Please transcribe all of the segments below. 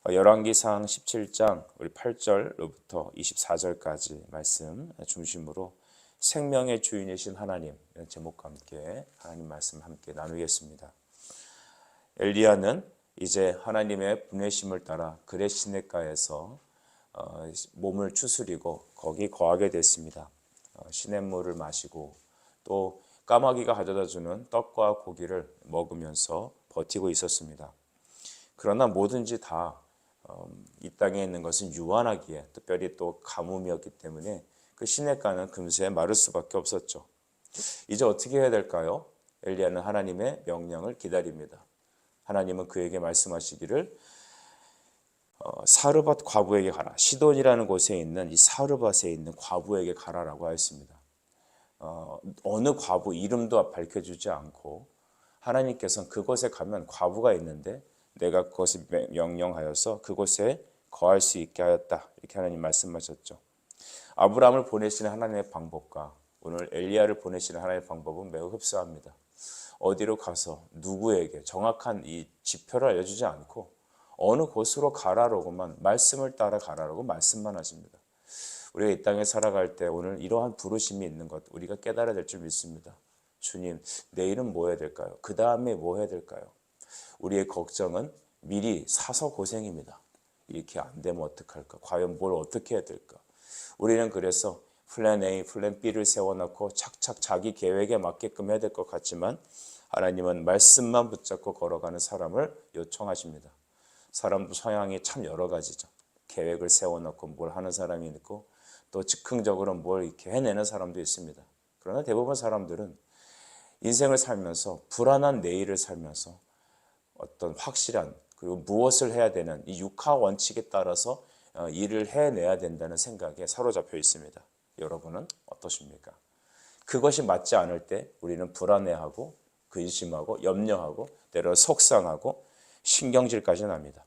열왕기상 17장 우리 8절로부터 24절까지 말씀 중심으로 생명의 주인이신 하나님 이런 제목과 함께 하나님 말씀 함께 나누겠습니다. 엘리야는 이제 하나님의 보내심을 따라 그레 시냇가에서 몸을 추스리고 거기 거하게 됐습니다. 시냇물을 마시고 또 까마귀가 가져다 주는 떡과 고기를 먹으면서 버티고 있었습니다. 그러나 뭐든지 다 이 땅에 있는 것은 유한하기에 특별히 또 가뭄이었기 때문에 그 시냇가는 금세 마를 수밖에 없었죠. 이제 어떻게 해야 될까요? 엘리야는 하나님의 명령을 기다립니다. 하나님은 그에게 말씀하시기를 사르밧 과부에게 가라. 시돈이라는 곳에 있는 이 사르밧에 있는 과부에게 가라라고 하였습니다. 어느 과부 이름도 밝혀주지 않고 하나님께서는 그곳에 가면 과부가 있는데 내가 그것을 명령하여서 그곳에 거할 수 있게 하였다. 이렇게 하나님 말씀하셨죠. 아브라함을 보내시는 하나님의 방법과 오늘 엘리야를 보내시는 하나님의 방법은 매우 흡사합니다. 어디로 가서 누구에게 정확한 이 지표를 알려주지 않고 어느 곳으로 가라라고만 말씀을 따라 가라라고 말씀만 하십니다. 우리가 이 땅에 살아갈 때 오늘 이러한 부르심이 있는 것 우리가 깨달아야 될 줄 믿습니다. 주님, 내일은 뭐 해야 될까요? 그 다음에 뭐 해야 될까요? 우리의 걱정은 미리 사서 고생입니다. 이렇게 안 되면 어떡할까? 과연 뭘 어떻게 해야 될까? 우리는 그래서 플랜 A, 플랜 B를 세워놓고 착착 자기 계획에 맞게끔 해야 될 것 같지만 하나님은 말씀만 붙잡고 걸어가는 사람을 요청하십니다. 사람도 성향이 참 여러 가지죠. 계획을 세워놓고 뭘 하는 사람이 있고 또 즉흥적으로 뭘 이렇게 해내는 사람도 있습니다. 그러나 대부분 사람들은 인생을 살면서 불안한 내일을 살면서 어떤 확실한 그리고 무엇을 해야 되는 이 육하 원칙에 따라서 일을 해내야 된다는 생각에 사로잡혀 있습니다. 여러분은 어떠십니까? 그것이 맞지 않을 때 우리는 불안해하고 근심하고 염려하고 때로 속상하고 신경질까지 납니다.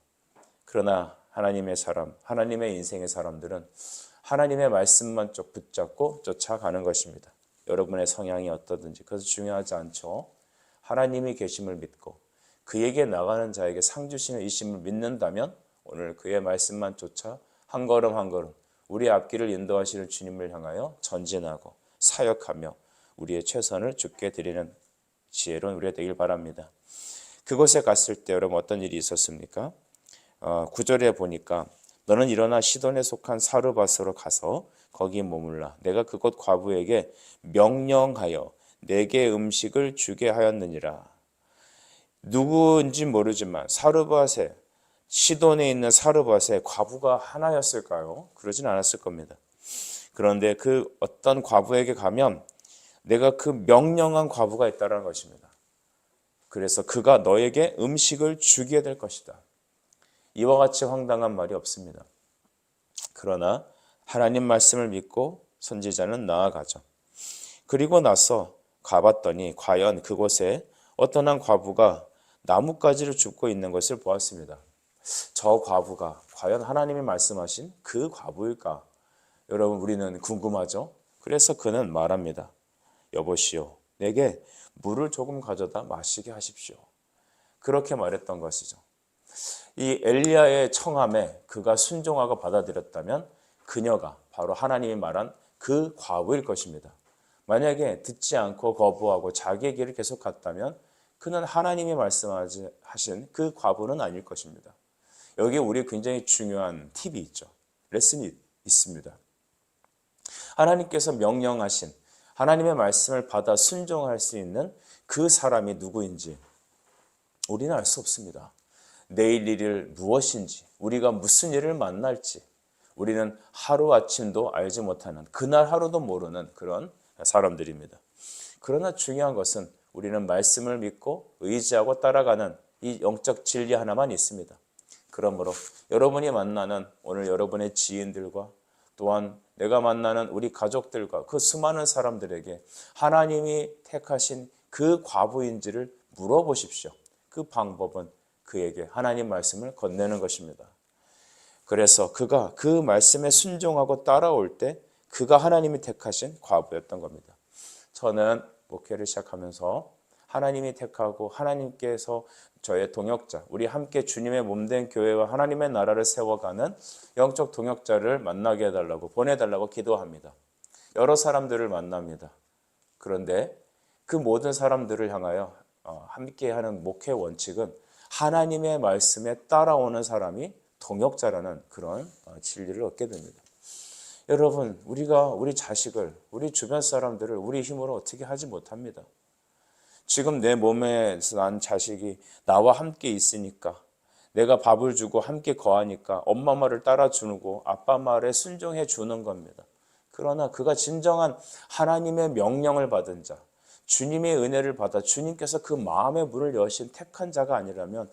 그러나 하나님의 사람, 하나님의 인생의 사람들은 하나님의 말씀만 쭉 붙잡고 쫓아가는 것입니다. 여러분의 성향이 어떠든지 그것은 중요하지 않죠. 하나님이 계심을 믿고 그에게 나가는 자에게 상 주시는 이심을 믿는다면 오늘 그의 말씀만 쫓아 한 걸음 한 걸음 우리 앞길을 인도하시는 주님을 향하여 전진하고 사역하며 우리의 최선을 주께 드리는 지혜로운 우리가 되길 바랍니다. 그곳에 갔을 때 여러분 어떤 일이 있었습니까? 9절에 보니까 너는 일어나 시돈에 속한 사르밧으로 가서 거기 머물라. 내가 그곳 과부에게 명령하여 내게 음식을 주게 하였느니라. 누구인지 모르지만 사르밧에 시돈에 있는 사르밧에 과부가 하나였을까요? 그러진 않았을 겁니다. 그런데 그 어떤 과부에게 가면 내가 그 명령한 과부가 있다는 것입니다. 그래서 그가 너에게 음식을 주게 될 것이다. 이와 같이 황당한 말이 없습니다. 그러나 하나님 말씀을 믿고 선지자는 나아가죠. 그리고 나서 가봤더니 과연 그곳에 어떤 한 과부가 나뭇가지를 줍고 있는 것을 보았습니다. 저 과부가 과연 하나님이 말씀하신 그 과부일까? 여러분 우리는 궁금하죠? 그래서 그는 말합니다. 여보시오, 내게 물을 조금 가져다 마시게 하십시오. 그렇게 말했던 것이죠. 이 엘리야의 청함에 그가 순종하고 받아들였다면 그녀가 바로 하나님이 말한 그 과부일 것입니다. 만약에 듣지 않고 거부하고 자기의 길을 계속 갔다면 그는 하나님이 말씀하신 그 과부는 아닐 것입니다. 여기에 우리 굉장히 중요한 팁이 있죠. 레슨이 있습니다. 하나님께서 명령하신 하나님의 말씀을 받아 순종할 수 있는 그 사람이 누구인지 우리는 알 수 없습니다. 내일 일을 무엇인지 우리가 무슨 일을 만날지 우리는 하루아침도 알지 못하는 그날 하루도 모르는 그런 사람들입니다. 그러나 중요한 것은 우리는 말씀을 믿고 의지하고 따라가는 이 영적 진리 하나만 있습니다. 그러므로 여러분이 만나는 오늘 여러분의 지인들과 또한 내가 만나는 우리 가족들과 그 수많은 사람들에게 하나님이 택하신 그 과부인지를 물어보십시오. 그 방법은 그에게 하나님 말씀을 건네는 것입니다. 그래서 그가 그 말씀에 순종하고 따라올 때 그가 하나님이 택하신 과부였던 겁니다. 저는 목회를 시작하면서 하나님이 택하고 하나님께서 저의 동역자, 우리 함께 주님의 몸된 교회와 하나님의 나라를 세워가는 영적 동역자를 만나게 해달라고, 보내달라고 기도합니다. 여러 사람들을 만납니다. 그런데 그 모든 사람들을 향하여 함께하는 목회 원칙은 하나님의 말씀에 따라오는 사람이 동역자라는 그런 진리를 얻게 됩니다. 여러분, 우리가 우리 자식을, 우리 주변 사람들을 우리 힘으로 어떻게 하지 못합니다. 지금 내 몸에서 난 자식이 나와 함께 있으니까, 내가 밥을 주고 함께 거하니까 엄마 말을 따라주고 아빠 말에 순종해 주는 겁니다. 그러나 그가 진정한 하나님의 명령을 받은 자, 주님의 은혜를 받아 주님께서 그 마음의 문을 여신 택한 자가 아니라면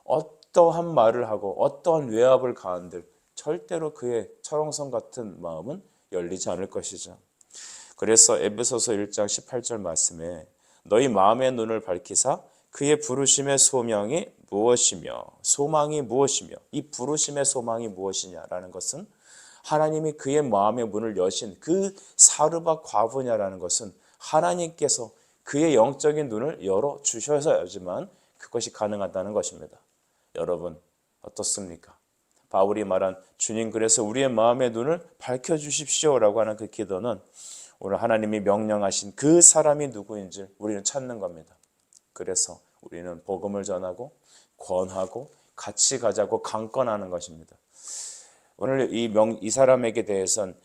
어떠한 말을 하고 어떠한 외압을 가한들 절대로 그의 철옹성 같은 마음은 열리지 않을 것이죠. 그래서 에베소서 1장 18절 말씀에 너희 마음의 눈을 밝히사 그의 부르심의 소망이 무엇이며 이 부르심의 소망이 무엇이냐라는 것은 하나님이 그의 마음의 문을 여신 그 사르밧 과부냐라는 것은 하나님께서 그의 영적인 눈을 열어 주셔야지만 그것이 가능하다는 것입니다. 여러분 어떻습니까? 바울이 말한 주님 그래서 우리의 마음의 눈을 밝혀주십시오라고 하는 그 기도는 오늘 하나님이 명령하신 그 사람이 누구인지 우리는 찾는 겁니다. 그래서 우리는 복음을 전하고 권하고 같이 가자고 강권하는 것입니다. 오늘 이 사람에게 대해서는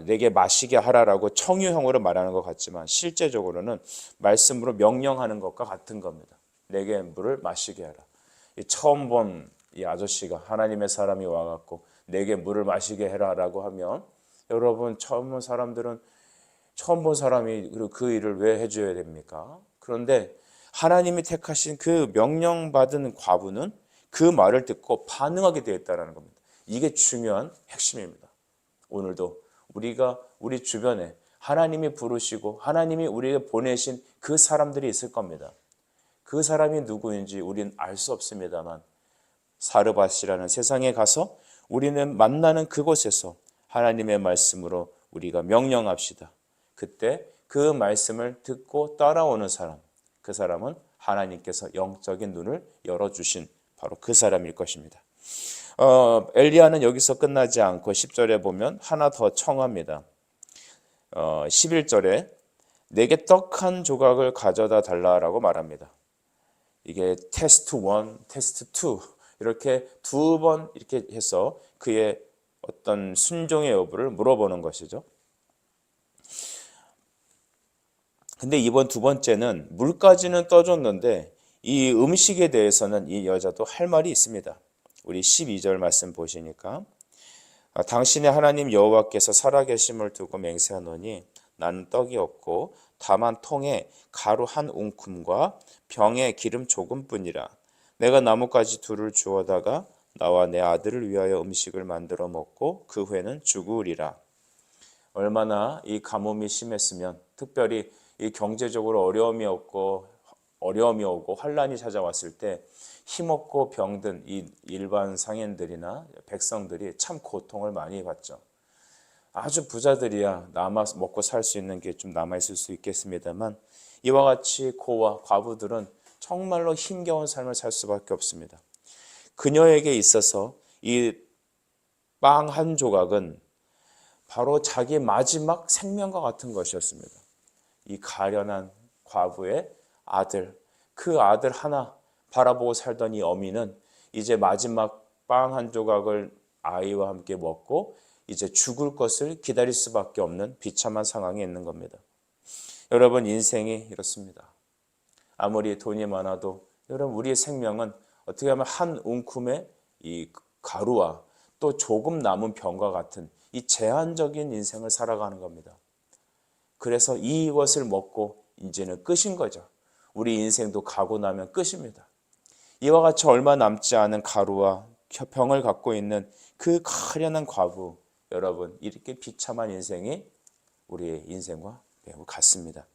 내게 마시게 하라라고 청유형으로 말하는 것 같지만 실제적으로는 말씀으로 명령하는 것과 같은 겁니다. 내게 물을 마시게 하라. 처음 본 이 아저씨가 하나님의 사람이 와갖고 내게 물을 마시게 해라라고 하면 여러분 처음 본 사람들은 처음 본 사람이 그 일을 왜 해줘야 됩니까? 그런데 하나님이 택하신 그 명령받은 과부는 그 말을 듣고 반응하게 되었다는 겁니다. 이게 중요한 핵심입니다. 오늘도 우리가 우리 주변에 하나님이 부르시고 하나님이 우리에게 보내신 그 사람들이 있을 겁니다. 그 사람이 누구인지 우리는 알 수 없습니다만 사르밧이라는 세상에 가서 우리는 만나는 그곳에서 하나님의 말씀으로 우리가 명령합시다. 그때 그 말씀을 듣고 따라오는 사람, 그 사람은 하나님께서 영적인 눈을 열어주신 바로 그 사람일 것입니다. 엘리야는 여기서 끝나지 않고 10절에 보면 하나 더 청합니다. 11절에 내게 떡 한 조각을 가져다 달라라고 말합니다. 이게 테스트 1, 테스트 2 이렇게 두 번 이렇게 해서 그의 어떤 순종의 여부를 물어보는 것이죠. 근데 이번 두 번째는 물까지는 떠줬는데 이 음식에 대해서는 이 여자도 할 말이 있습니다. 우리 12절 말씀 보시니까 당신의 하나님 여호와께서 살아계심을 두고 맹세하노니 나는 떡이 없고 다만 통에 가루 한 웅큼과 병에 기름 조금뿐이라. 내가 나뭇가지 둘을 주워다가 나와 내 아들을 위하여 음식을 만들어 먹고 그 후에는 죽으리라. 얼마나 이 가뭄이 심했으면 특별히 이 경제적으로 어려움이 오고 환란이 찾아왔을 때 힘없고 병든 이 일반 상인들이나 백성들이 참 고통을 많이 받죠. 아주 부자들이야 먹고 살 수 있는 게 좀 남아있을 수 있겠습니다만 이와 같이 고와 과부들은 정말로 힘겨운 삶을 살 수밖에 없습니다. 그녀에게 있어서 이 빵 한 조각은 바로 자기 마지막 생명과 같은 것이었습니다. 이 가련한 과부의 아들, 그 아들 하나 바라보고 살던 이 어미는 이제 마지막 빵 한 조각을 아이와 함께 먹고 이제 죽을 것을 기다릴 수밖에 없는 비참한 상황에 있는 겁니다. 여러분 인생이 이렇습니다. 아무리 돈이 많아도 여러분 우리의 생명은 어떻게 하면 한 웅큼의 이 가루와 또 조금 남은 병과 같은 이 제한적인 인생을 살아가는 겁니다. 그래서 이것을 먹고 이제는 끝인 거죠. 우리 인생도 가고 나면 끝입니다. 이와 같이 얼마 남지 않은 가루와 병을 갖고 있는 그 가련한 과부, 여러분 이렇게 비참한 인생이 우리의 인생과 매우 같습니다.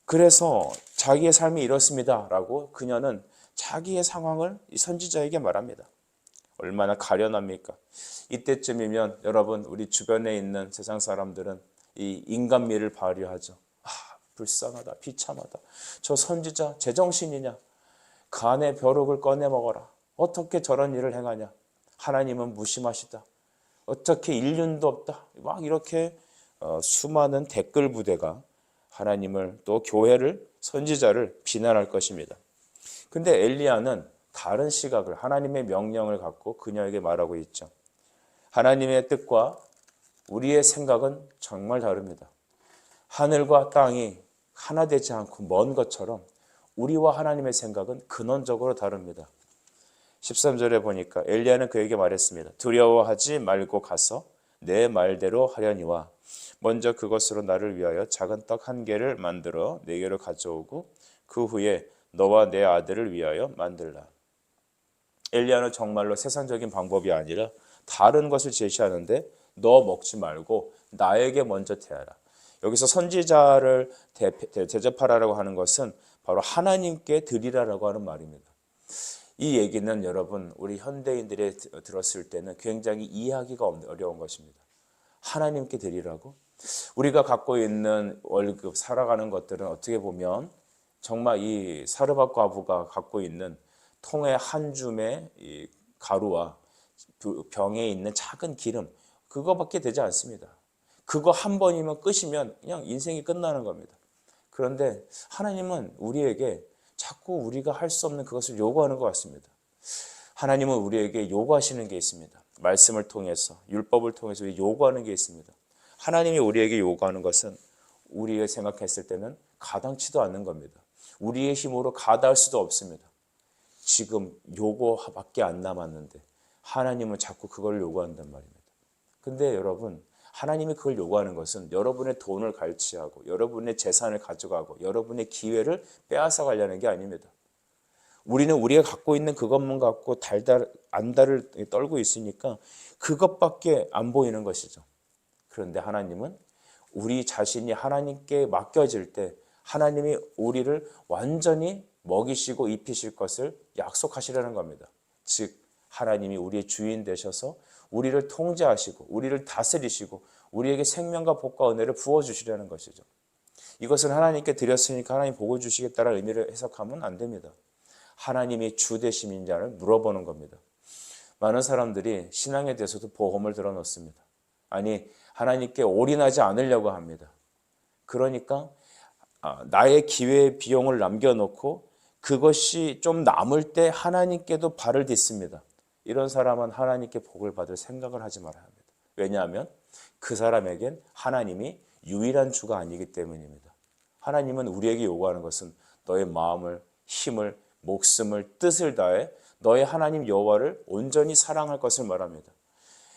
그래서 자기의 삶이 이렇습니다 라고 그녀는 자기의 상황을 이 선지자에게 말합니다. 얼마나 가련합니까? 이때쯤이면 여러분 우리 주변에 있는 세상 사람들은 이 인간미를 발휘하죠. 불쌍하다, 비참하다. 저 선지자 제정신이냐? 간의 벼룩을 꺼내 먹어라. 어떻게 저런 일을 행하냐? 하나님은 무심하시다. 어떻게 인륜도 없다. 막 이렇게 수많은 댓글 부대가 하나님을 또 교회를 선지자를 비난할 것입니다. 근데 엘리야는 다른 시각을 하나님의 명령을 갖고 그녀에게 말하고 있죠. 하나님의 뜻과 우리의 생각은 정말 다릅니다. 하늘과 땅이 하나 되지 않고 먼 것처럼 우리와 하나님의 생각은 근원적으로 다릅니다. 13절에 보니까 엘리야는 그에게 말했습니다. 두려워하지 말고 가서 내 말대로 하려니와 먼저 그것으로 나를 위하여 작은 떡 한 개를 만들어 내게로 가져오고 그 후에 너와 내 아들을 위하여 만들라. 엘리야는 정말로 세상적인 방법이 아니라 다른 것을 제시하는데 너 먹지 말고 나에게 먼저 대하라. 여기서 선지자를 대접하라고 하는 것은 바로 하나님께 드리라라고 하는 말입니다. 이 얘기는 여러분 우리 현대인들이 들었을 때는 굉장히 이해하기가 어려운 것입니다. 하나님께 드리라고? 우리가 갖고 있는 월급, 살아가는 것들은 어떻게 보면 정말 이 사르밧 과부가 갖고 있는 통에 한 줌의 이 가루와 병에 있는 작은 기름, 그거밖에 되지 않습니다. 그거 한 번이면 끝이면 그냥 인생이 끝나는 겁니다. 그런데 하나님은 우리에게 자꾸 우리가 할 수 없는 그것을 요구하는 것 같습니다. 하나님은 우리에게 요구하시는 게 있습니다. 말씀을 통해서, 율법을 통해서 요구하는 게 있습니다. 하나님이 우리에게 요구하는 것은 우리가 생각했을 때는 가당치도 않는 겁니다. 우리의 힘으로 가다할 수도 없습니다. 지금 요거밖에 안 남았는데 하나님은 자꾸 그걸 요구한단 말입니다. 근데 여러분, 하나님이 그걸 요구하는 것은 여러분의 돈을 갈취하고 여러분의 재산을 가져가고 여러분의 기회를 빼앗아 가려는 게 아닙니다. 우리는 우리가 갖고 있는 그것만 갖고 안달을 떨고 있으니까 그것밖에 안 보이는 것이죠. 그런데 하나님은 우리 자신이 하나님께 맡겨질 때 하나님이 우리를 완전히 먹이시고 입히실 것을 약속하시려는 겁니다. 즉 하나님이 우리의 주인 되셔서 우리를 통제하시고 우리를 다스리시고 우리에게 생명과 복과 은혜를 부어주시려는 것이죠. 이것을 하나님께 드렸으니까 하나님 복을 주시겠다는 의미를 해석하면 안 됩니다. 하나님이 주 되심인지를 물어보는 겁니다. 많은 사람들이 신앙에 대해서도 보험을 들어놓습니다. 아니 하나님께 올인하지 않으려고 합니다. 그러니까 나의 기회의 비용을 남겨놓고 그것이 좀 남을 때 하나님께도 발을 딛습니다. 이런 사람은 하나님께 복을 받을 생각을 하지 말아야 합니다. 왜냐하면 그 사람에겐 하나님이 유일한 주가 아니기 때문입니다. 하나님은 우리에게 요구하는 것은 너의 마음을, 힘을, 목숨을, 뜻을 다해 너의 하나님 여호와를 온전히 사랑할 것을 말합니다.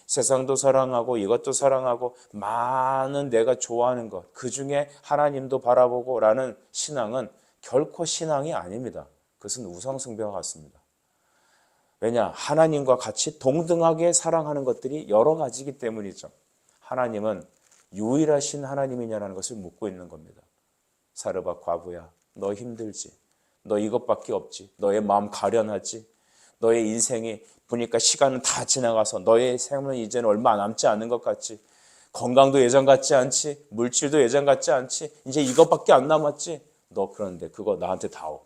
세상도 사랑하고 이것도 사랑하고 많은 내가 좋아하는 것, 그 중에 하나님도 바라보고 라는 신앙은 결코 신앙이 아닙니다. 그것은 우상숭배와 같습니다. 왜냐? 하나님과 같이 동등하게 사랑하는 것들이 여러 가지이기 때문이죠. 하나님은 유일하신 하나님이냐는 것을 묻고 있는 겁니다. 사르밧 과부야, 너 힘들지? 너 이것밖에 없지? 너의 마음 가련하지? 너의 인생이 보니까 시간은 다 지나가서 너의 생은 이제는 얼마 남지 않은 것 같지? 건강도 예전 같지 않지? 물질도 예전 같지 않지? 이제 이것밖에 안 남았지? 너 그런데 그거 나한테 다오.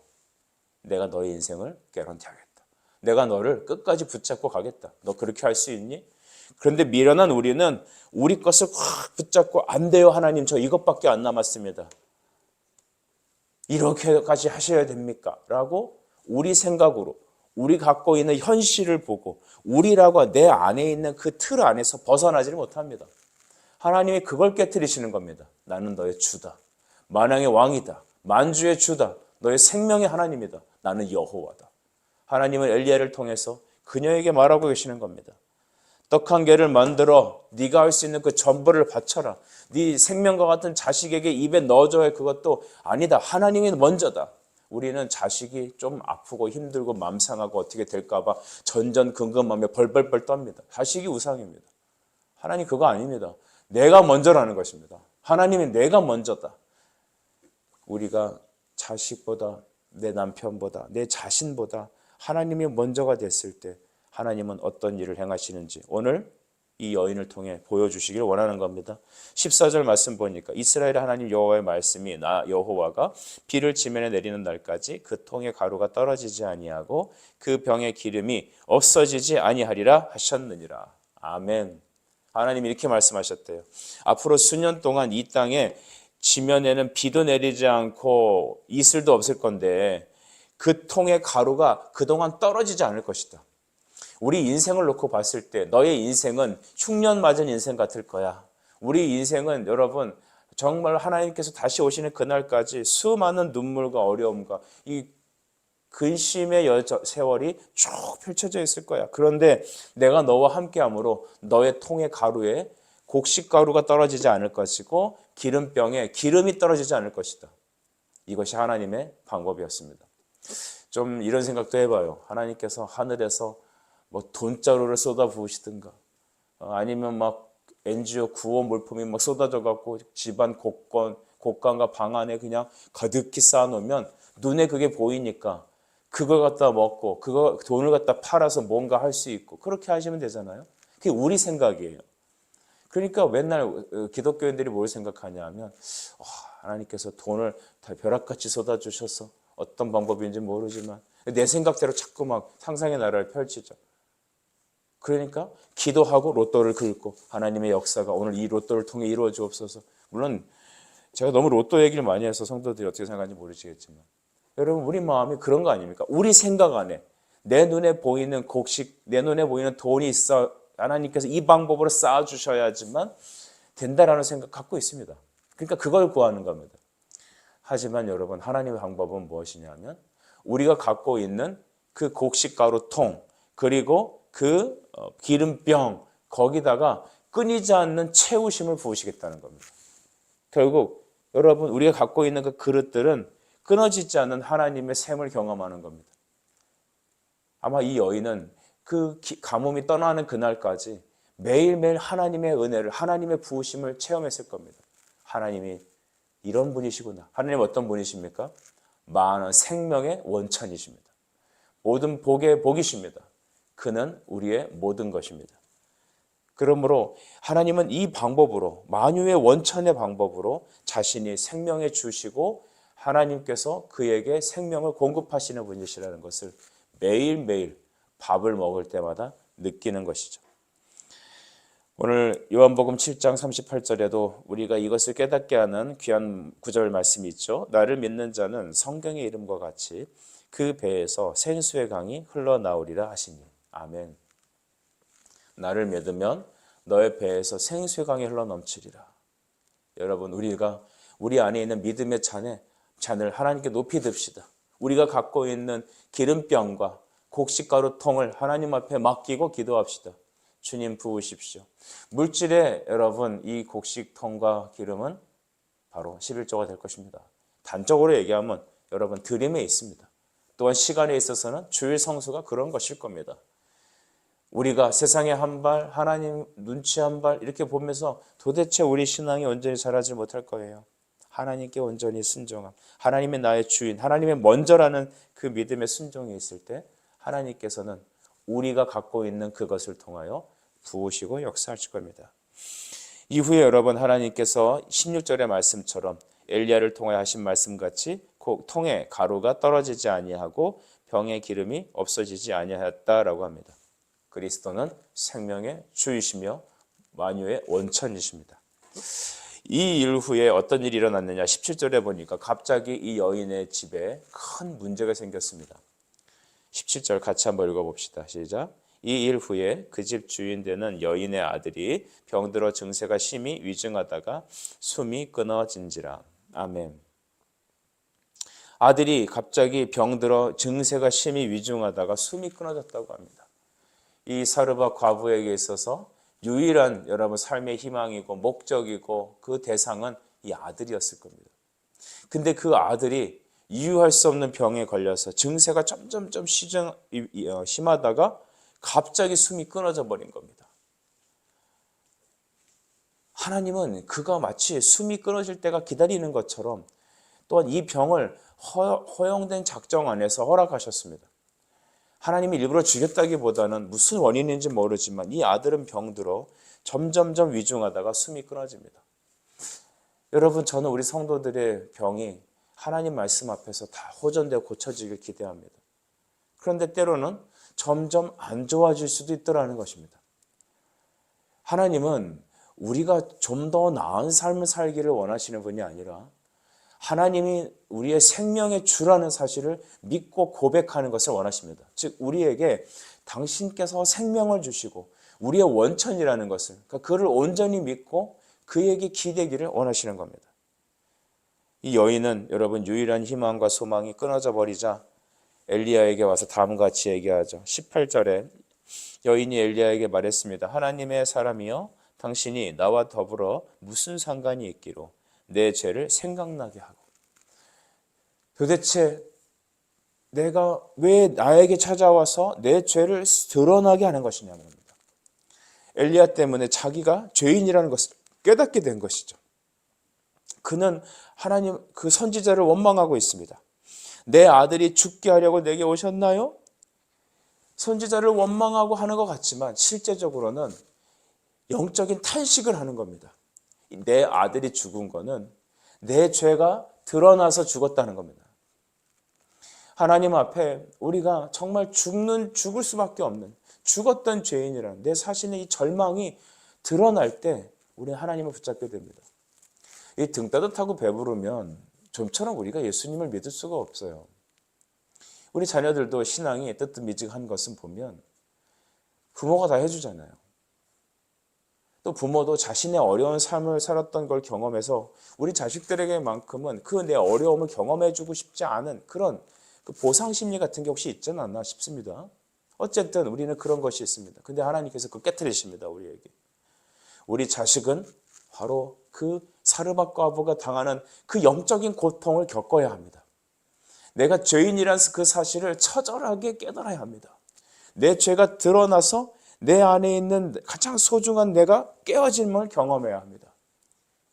내가 너의 인생을 개런티하겠다. 내가 너를 끝까지 붙잡고 가겠다. 너 그렇게 할 수 있니? 그런데 미련한 우리는 우리 것을 확 붙잡고 안 돼요 하나님, 저 이것밖에 안 남았습니다. 이렇게까지 하셔야 됩니까? 라고 우리 생각으로 우리 갖고 있는 현실을 보고 우리라고 내 안에 있는 그 틀 안에서 벗어나지를 못합니다. 하나님이 그걸 깨트리시는 겁니다. 나는 너의 주다. 만왕의 왕이다. 만주의 주다. 너의 생명의 하나님이다. 나는 여호와다. 하나님은 엘리야를 통해서 그녀에게 말하고 계시는 겁니다. 떡 한 개를 만들어 네가 할 수 있는 그 전부를 바쳐라. 네 생명과 같은 자식에게 입에 넣어줘야 그것도 아니다. 하나님이 먼저다. 우리는 자식이 좀 아프고 힘들고 맘 상하고 어떻게 될까 봐 전전긍긍하며 벌벌벌 떱니다. 자식이 우상입니다. 하나님 그거 아닙니다. 내가 먼저라는 것입니다. 하나님이 내가 먼저다. 우리가 자식보다 내 남편보다 내 자신보다 하나님이 먼저가 됐을 때 하나님은 어떤 일을 행하시는지 오늘 이 여인을 통해 보여주시길 원하는 겁니다. 14절 말씀 보니까 이스라엘 하나님 여호와의 말씀이 나 여호와가 비를 지면에 내리는 날까지 그 통의 가루가 떨어지지 아니하고 그 병의 기름이 없어지지 아니하리라 하셨느니라. 아멘. 하나님이 이렇게 말씀하셨대요. 앞으로 수년 동안 이 땅에 지면에는 비도 내리지 않고 이슬도 없을 건데 그 통의 가루가 그동안 떨어지지 않을 것이다. 우리 인생을 놓고 봤을 때 너의 인생은 흉년 맞은 인생 같을 거야. 우리 인생은 여러분 정말 하나님께서 다시 오시는 그날까지 수많은 눈물과 어려움과 이 근심의 세월이 쭉 펼쳐져 있을 거야. 그런데 내가 너와 함께함으로 너의 통의 가루에 곡식가루가 떨어지지 않을 것이고 기름병에 기름이 떨어지지 않을 것이다. 이것이 하나님의 방법이었습니다. 좀 이런 생각도 해봐요. 하나님께서 하늘에서 뭐 돈자루를 쏟아 부으시든가 아니면 막 NGO 구호 물품이 막 쏟아져 갖고 집안 곳간과 방 안에 그냥 가득히 쌓아놓으면 눈에 그게 보이니까 그걸 갖다 먹고 그거 돈을 갖다 팔아서 뭔가 할 수 있고 그렇게 하시면 되잖아요. 그게 우리 생각이에요. 그러니까 맨날 기독교인들이 뭘 생각하냐 하면 하나님께서 돈을 다 벼락같이 쏟아주셔서 어떤 방법인지 모르지만 내 생각대로 자꾸 막 상상의 나라를 펼치죠. 그러니까 기도하고 로또를 긁고 하나님의 역사가 오늘 이 로또를 통해 이루어 주옵소서. 물론 제가 너무 로또 얘기를 많이 해서 성도들이 어떻게 생각하는지 모르시겠지만 여러분 우리 마음이 그런 거 아닙니까? 우리 생각 안에 내 눈에 보이는 곡식, 내 눈에 보이는 돈이 있어 하나님께서 이 방법으로 쌓아주셔야지만 된다라는 생각 갖고 있습니다. 그러니까 그걸 구하는 겁니다. 하지만 여러분 하나님의 방법은 무엇이냐면 우리가 갖고 있는 그 곡식가루 통 그리고 그 기름병 거기다가 끊이지 않는 채우심을 부으시겠다는 겁니다. 결국 여러분 우리가 갖고 있는 그 그릇들은 끊어지지 않는 하나님의 샘을 경험하는 겁니다. 아마 이 여인은 그 가뭄이 떠나는 그날까지 매일매일 하나님의 은혜를 하나님의 부으심을 체험했을 겁니다. 하나님이 이런 분이시구나. 하나님 어떤 분이십니까? 많은 생명의 원천이십니다. 모든 복의 복이십니다. 그는 우리의 모든 것입니다. 그러므로 하나님은 이 방법으로 만유의 원천의 방법으로 자신이 생명에 주시고 하나님께서 그에게 생명을 공급하시는 분이시라는 것을 매일매일 밥을 먹을 때마다 느끼는 것이죠. 오늘 요한복음 7장 38절에도 우리가 이것을 깨닫게 하는 귀한 구절 말씀이 있죠. 나를 믿는 자는 성경의 이름과 같이 그 배에서 생수의 강이 흘러나오리라 하시니. 아멘. 나를 믿으면 너의 배에서 생수의 강이 흘러넘치리라. 여러분 우리가 우리 안에 있는 믿음의 잔을 하나님께 높이 듭시다. 우리가 갖고 있는 기름병과 곡식가루통을 하나님 앞에 맡기고 기도합시다. 주님 부으십시오. 물질에 여러분 이 곡식통과 기름은 바로 11조가 될 것입니다. 단적으로 얘기하면 여러분 드림에 있습니다. 또한 시간에 있어서는 주일 성수가 그런 것일 겁니다. 우리가 세상에 한 발, 하나님 눈치 한 발 이렇게 보면서 도대체 우리 신앙이 온전히 자라지 못할 거예요. 하나님께 온전히 순종함, 하나님의 나의 주인, 하나님의 먼저라는 그 믿음의 순종이 있을 때 하나님께서는 우리가 갖고 있는 그것을 통하여 부으시고 역사하실 겁니다. 이후에 여러분 하나님께서 16절의 말씀처럼 엘리야를 통하여 하신 말씀같이 통에 가루가 떨어지지 아니하고 병의 기름이 없어지지 아니하였다라고 합니다. 그리스도는 생명의 주이시며 만유의 원천이십니다. 이 일 후에 어떤 일이 일어났느냐 17절에 보니까 갑자기 이 여인의 집에 큰 문제가 생겼습니다. 17절 같이 한번 읽어봅시다. 시작. 이 일 후에 그 집 주인 되는 여인의 아들이 병들어 증세가 심히 위중하다가 숨이 끊어진지라. 아멘. 아들이 갑자기 병들어 증세가 심히 위중하다가 숨이 끊어졌다고 합니다. 이 사르밧 과부에게 있어서 유일한 여러분 삶의 희망이고 목적이고 그 대상은 이 아들이었을 겁니다. 근데 그 아들이 이유할 수 없는 병에 걸려서 증세가 점점점 심하다가 갑자기 숨이 끊어져 버린 겁니다. 하나님은 그가 마치 숨이 끊어질 때가 기다리는 것처럼 또한 이 병을 허용된 작정 안에서 허락하셨습니다. 하나님이 일부러 죽였다기보다는 무슨 원인인지 모르지만 이 아들은 병들어 점점점 위중하다가 숨이 끊어집니다. 여러분, 저는 우리 성도들의 병이 하나님 말씀 앞에서 다 호전되어 고쳐지길 기대합니다. 그런데 때로는 점점 안 좋아질 수도 있더라는 것입니다. 하나님은 우리가 좀 더 나은 삶을 살기를 원하시는 분이 아니라 하나님이 우리의 생명의 주라는 사실을 믿고 고백하는 것을 원하십니다. 즉 우리에게 당신께서 생명을 주시고 우리의 원천이라는 것을, 그러니까 그를 온전히 믿고 그에게 기대기를 원하시는 겁니다. 이 여인은 여러분 유일한 희망과 소망이 끊어져 버리자 엘리야에게 와서 다음과 같이 얘기하죠. 18절에 여인이 엘리야에게 말했습니다. 하나님의 사람이여, 당신이 나와 더불어 무슨 상관이 있기로 내 죄를 생각나게 하고. 도대체 내가 왜 나에게 찾아와서 내 죄를 드러나게 하는 것이냐 말입니다. 엘리야 때문에 자기가 죄인이라는 것을 깨닫게 된 것이죠. 그는 하나님 그 선지자를 원망하고 있습니다. 내 아들이 죽게 하려고 내게 오셨나요? 선지자를 원망하고 하는 것 같지만 실제적으로는 영적인 탄식을 하는 겁니다. 내 아들이 죽은 거는 내 죄가 드러나서 죽었다는 겁니다. 하나님 앞에 우리가 정말 죽을 수밖에 없는 죽었던 죄인이라는 내 자신의 이 절망이 드러날 때 우리는 하나님을 붙잡게 됩니다. 이 등 따뜻하고 배부르면 좀처럼 우리가 예수님을 믿을 수가 없어요. 우리 자녀들도 신앙이 뜨뜻미지한 것은 보면 부모가 다 해주잖아요. 또 부모도 자신의 어려운 삶을 살았던 걸 경험해서 우리 자식들에게만큼은 그 내 어려움을 경험해주고 싶지 않은 그런 그 보상 심리 같은 게 혹시 있지 않나 싶습니다. 어쨌든 우리는 그런 것이 있습니다. 근데 하나님께서 그걸 깨뜨리십니다. 우리에게. 우리 자식은 바로 그 사르밧 과부가 당하는 그 영적인 고통을 겪어야 합니다. 내가 죄인이라는 그 사실을 처절하게 깨달아야 합니다. 내 죄가 드러나서 내 안에 있는 가장 소중한 내가 깨어짐을 경험해야 합니다.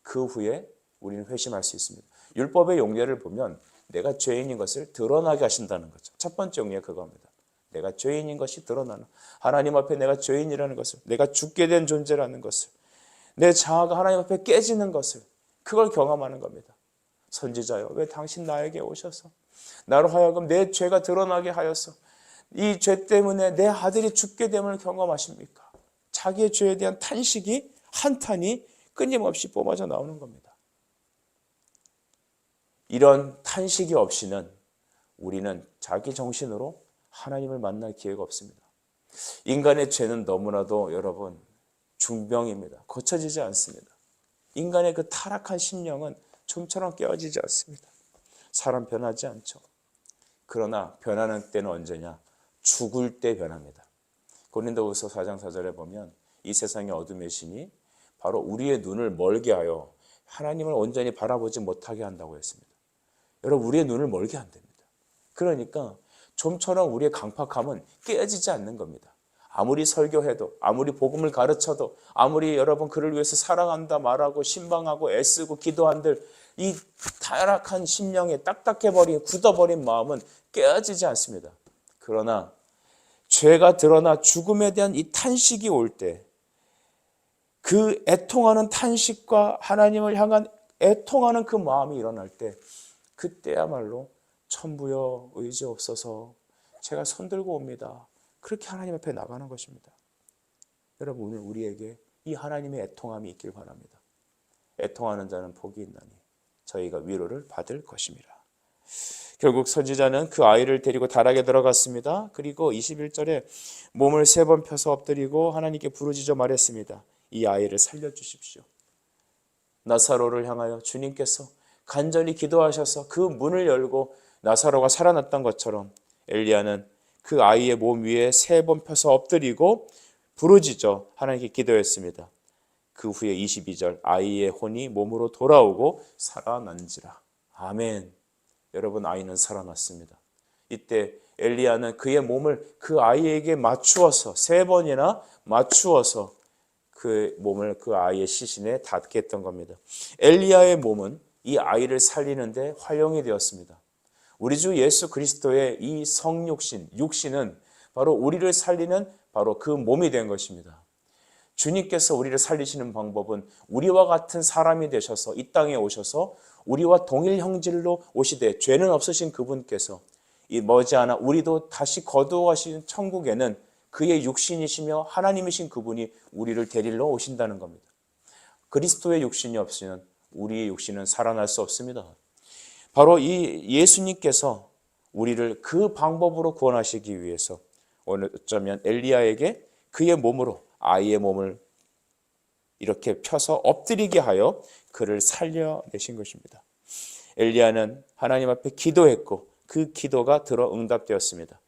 그 후에 우리는 회심할 수 있습니다. 율법의 용례를 보면 내가 죄인인 것을 드러나게 하신다는 거죠. 첫 번째 용례가 그겁니다. 내가 죄인인 것이 드러나는, 하나님 앞에 내가 죄인이라는 것을, 내가 죽게 된 존재라는 것을, 내 자아가 하나님 앞에 깨지는 것을, 그걸 경험하는 겁니다. 선지자여, 왜 당신 나에게 오셔서 나로 하여금 내 죄가 드러나게 하여서 이 죄 때문에 내 아들이 죽게 됨을 경험하십니까? 자기의 죄에 대한 탄식이, 한탄이 끊임없이 뿜어져 나오는 겁니다. 이런 탄식이 없이는 우리는 자기 정신으로 하나님을 만날 기회가 없습니다. 인간의 죄는 너무나도 여러분 중병입니다. 고쳐지지 않습니다. 인간의 그 타락한 심령은 좀처럼 깨어지지 않습니다. 사람 변하지 않죠. 그러나 변하는 때는 언제냐? 죽을 때 변합니다. 고린도후서 4장 4절에 보면 이 세상의 어둠의 신이 바로 우리의 눈을 멀게 하여 하나님을 온전히 바라보지 못하게 한다고 했습니다. 여러분, 우리의 눈을 멀게 한답니다. 그러니까 좀처럼 우리의 강팍함은 깨어지지 않는 겁니다. 아무리 설교해도, 아무리 복음을 가르쳐도, 아무리 여러분 그를 위해서 사랑한다 말하고 신방하고 애쓰고 기도한들 이 타락한 심령에 딱딱해버린 굳어버린 마음은 깨어지지 않습니다. 그러나 죄가 드러나 죽음에 대한 이 탄식이 올 때, 그 애통하는 탄식과 하나님을 향한 애통하는 그 마음이 일어날 때, 그때야말로 천부여 의지없어서 제가 손들고 옵니다. 그렇게 하나님 앞에 나가는 것입니다. 여러분, 오늘 우리에게 이 하나님의 애통함이 있길 바랍니다. 애통하는 자는 복이 있나니 저희가 위로를 받을 것입니다. 결국 선지자는 그 아이를 데리고 다락에 들어갔습니다. 그리고 21절에 몸을 3번 펴서 엎드리고 하나님께 부르짖어 말했습니다. 이 아이를 살려주십시오. 나사로를 향하여 주님께서 간절히 기도하셔서 그 문을 열고 나사로가 살아났던 것처럼 엘리야는 그 아이의 몸 위에 3번 펴서 엎드리고 부르짖어 하나님께 기도했습니다. 그 후에 22절 아이의 혼이 몸으로 돌아오고 살아난지라. 아멘. 여러분, 아이는 살아났습니다. 이때 엘리야는 그의 몸을 그 아이에게 맞추어서 3번이나 맞추어서 그 몸을 그 아이의 시신에 닿게 했던 겁니다. 엘리야의 몸은 이 아이를 살리는데 활용이 되었습니다. 우리 주 예수 그리스도의 이 성육신, 육신은 바로 우리를 살리는 바로 그 몸이 된 것입니다. 주님께서 우리를 살리시는 방법은 우리와 같은 사람이 되셔서 이 땅에 오셔서 우리와 동일 형질로 오시되 죄는 없으신 그분께서 이 머지않아 우리도 다시 거두어가신 천국에는 그의 육신이시며 하나님이신 그분이 우리를 데리러 오신다는 겁니다. 그리스도의 육신이 없이는 우리의 육신은 살아날 수 없습니다. 바로 이 예수님께서 우리를 그 방법으로 구원하시기 위해서 어쩌면 엘리야에게 그의 몸으로 아이의 몸을 이렇게 펴서 엎드리게 하여 그를 살려내신 것입니다. 엘리야는 하나님 앞에 기도했고 그 기도가 들어 응답되었습니다.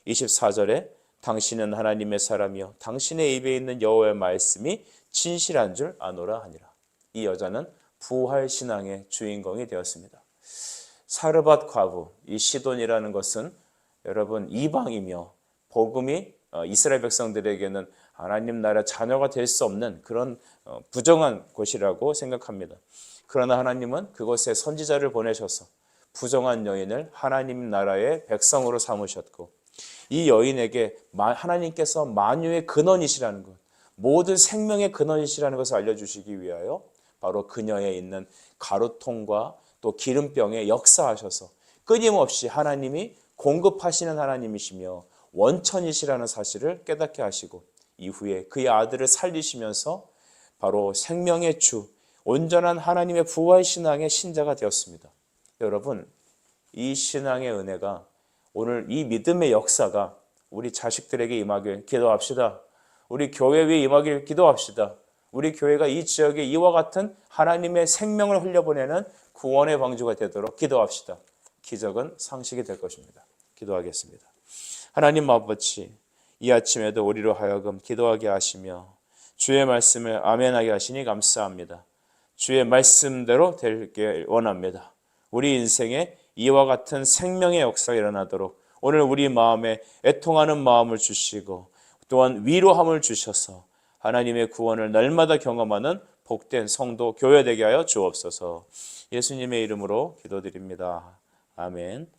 24절에 당신은 하나님의 사람이요 당신의 입에 있는 여호와의 말씀이 진실한 줄 아노라 하니라. 이 여자는 부활신앙의 주인공이 되었습니다. 사르밧 과부, 이 시돈이라는 것은 여러분 이방이며 복음이 이스라엘 백성들에게는 하나님 나라 자녀가 될 수 없는 그런 부정한 곳이라고 생각합니다. 그러나 하나님은 그곳에 선지자를 보내셔서 부정한 여인을 하나님 나라의 백성으로 삼으셨고 이 여인에게 하나님께서 만유의 근원이시라는 것, 모든 생명의 근원이시라는 것을 알려주시기 위하여 바로 그녀에 있는 가루통과 또 기름병에 역사하셔서 끊임없이 하나님이 공급하시는 하나님이시며 원천이시라는 사실을 깨닫게 하시고 이후에 그의 아들을 살리시면서 바로 생명의 주, 온전한 하나님의 부활신앙의 신자가 되었습니다. 여러분, 이 신앙의 은혜가 오늘 이 믿음의 역사가 우리 자식들에게 임하길 기도합시다. 우리 교회 위에 임하길 기도합시다. 우리 교회가 이 지역에 이와 같은 하나님의 생명을 흘려보내는 구원의 방주가 되도록 기도합시다. 기적은 상식이 될 것입니다. 기도하겠습니다. 하나님 아버지, 이 아침에도 우리로 하여금 기도하게 하시며 주의 말씀을 아멘하게 하시니 감사합니다. 주의 말씀대로 되길 원합니다. 우리 인생에 이와 같은 생명의 역사가 일어나도록 오늘 우리 마음에 애통하는 마음을 주시고 또한 위로함을 주셔서 하나님의 구원을 날마다 경험하는 복된 성도 교회 되게 하여 주옵소서. 예수님의 이름으로 기도드립니다. 아멘.